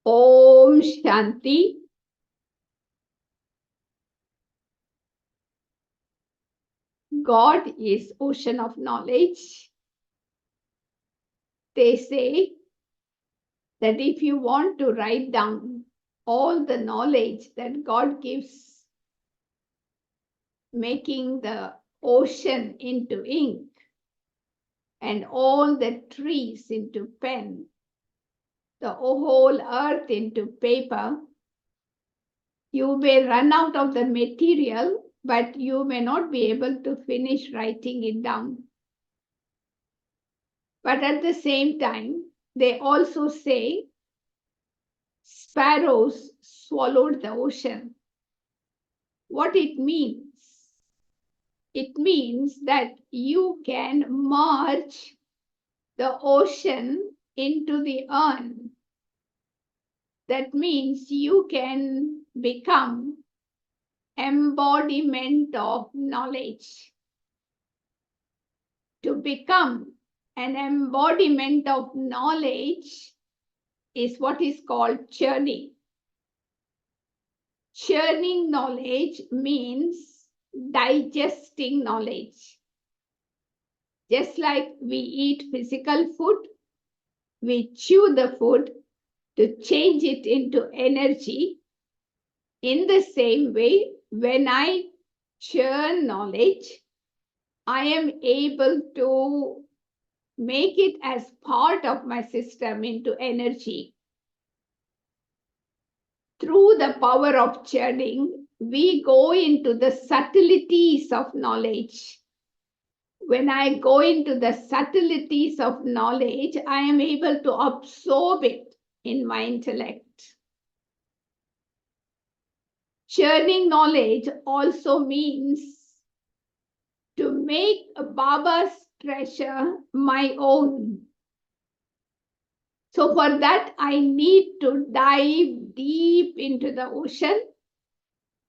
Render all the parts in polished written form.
Om Shanti. God is ocean of knowledge. They say that if you want to write down all the knowledge that God gives, making the ocean into ink and all the trees into pen, the whole earth into paper, you may run out of the material, but you may not be able to finish writing it down. But at the same time, they also say sparrows swallowed the ocean. What it means? It means that you can merge the ocean into the urn. That means you can become embodiment of knowledge. To become an embodiment of knowledge is what is called churning. Churning knowledge means digesting knowledge. Just like we eat physical food, we chew the food to change it into energy. In the same way, when I churn knowledge, I am able to make it as part of my system into energy. Through the power of churning, we go into the subtleties of knowledge. When I go into the subtleties of knowledge, I am able to absorb it in my intellect. Churning knowledge also means to make Baba's treasure my own. So for that, I need to dive deep into the ocean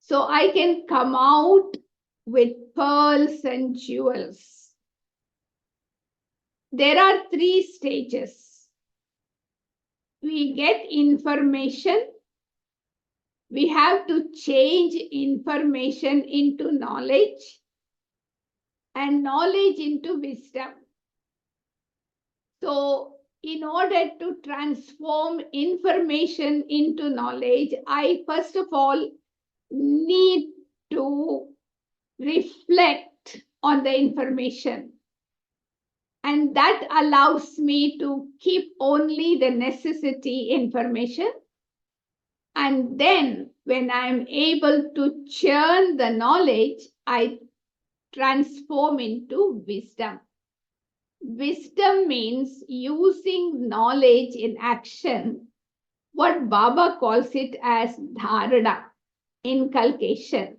so I can come out with pearls and jewels. There are 3 stages. We get information. We have to change information into knowledge and knowledge into wisdom. So in order to transform information into knowledge, I first of all need to reflect on the information. And that allows me to keep only the necessity information. And then when I'm able to churn the knowledge, I transform into wisdom. Wisdom means using knowledge in action. What Baba calls it as dharana, inculcation.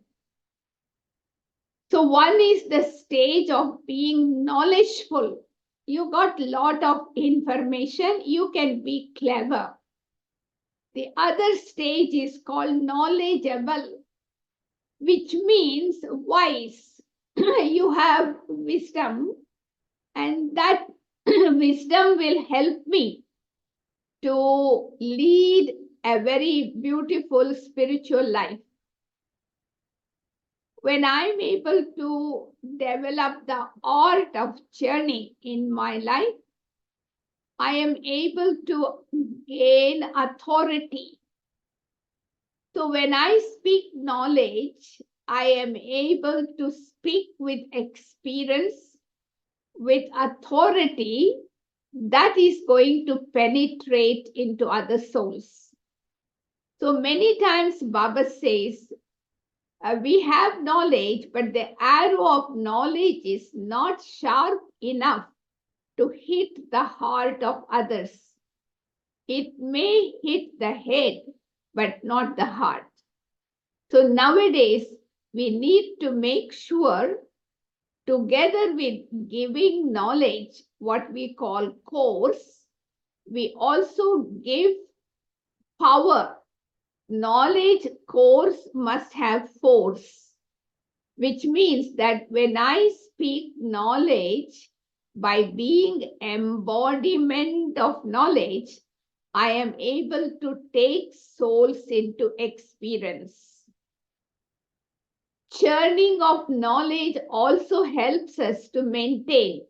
So one is the stage of being knowledgeful. You got a lot of information, you can be clever. The other stage is called knowledgeable, which means wise. You have wisdom, and that wisdom will help me to lead a very beautiful spiritual life. When I'm able to develop the art of churning in my life, I am able to gain authority. So when I speak knowledge, I am able to speak with experience, with authority that is going to penetrate into other souls. So many times Baba says, we have knowledge, but the arrow of knowledge is not sharp enough to hit the heart of others. It may hit the head, but not the heart. So nowadays, we need to make sure, together with giving knowledge, what we call course, we also give power. Knowledge course must have force, which means that when I speak knowledge, by being embodiment of knowledge, I am able to take souls into experience. Churning of knowledge also helps us to maintain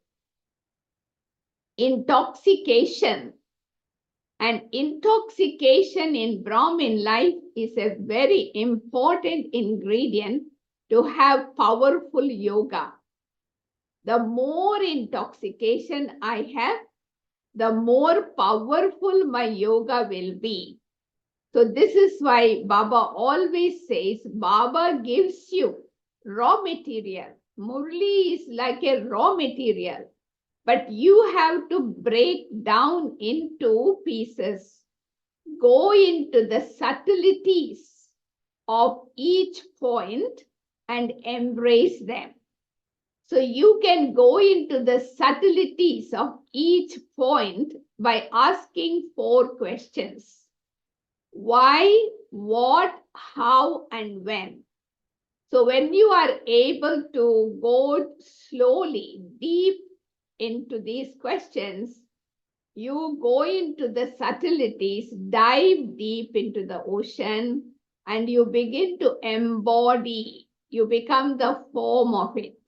intoxication. And intoxication in Brahmin life is a very important ingredient to have powerful yoga. The more intoxication I have, the more powerful my yoga will be. So this is why Baba always says, Baba gives you raw material. Murli is like a raw material, but you have to break down into pieces, go into the subtleties of each point and embrace them. So you can go into the subtleties of each point by asking 4 questions. Why, what, how, and when. So when you are able to go slowly, deep into these questions, you go into the subtleties, dive deep into the ocean, and you begin to embody. You become the form of it.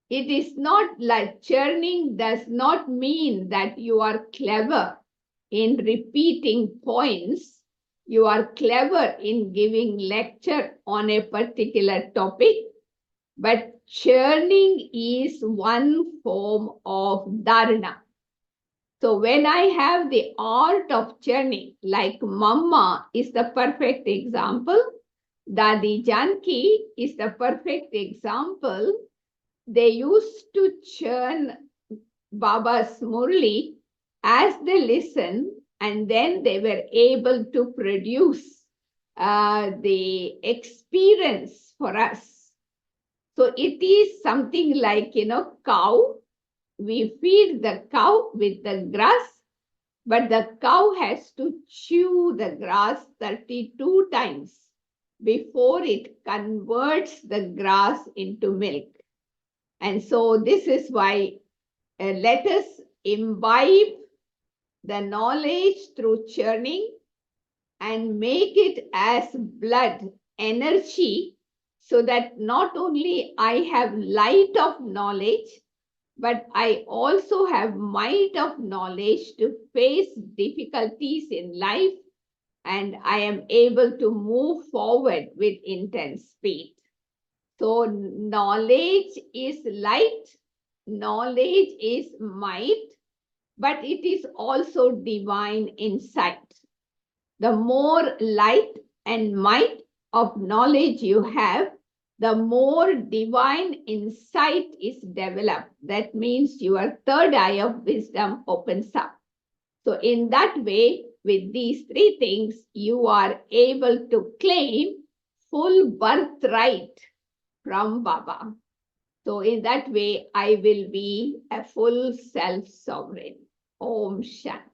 It is not like churning does not mean that you are clever in repeating points. You are clever in giving lecture on a particular topic, but churning is one form of dharana. So when I have the art of churning, like Mama is the perfect example, Dadi Janki is the perfect example. They used to churn Baba's Murli as they listen, and then they were able to produce the experience for us. So it is something like, cow. We feed the cow with the grass, but the cow has to chew the grass 32 times before it converts the grass into milk. And so this is why let us imbibe the knowledge through churning and make it as blood energy, so that not only I have light of knowledge, but I also have might of knowledge to face difficulties in life, and I am able to move forward with intense speed. So knowledge is light, knowledge is might, but it is also divine insight. The more light and might of knowledge you have, the more divine insight is developed. That means your third eye of wisdom opens up. So in that way, with these 3 things, you are able to claim full birthright from Baba. So in that way, I will be a full self-sovereign. Om Shanti.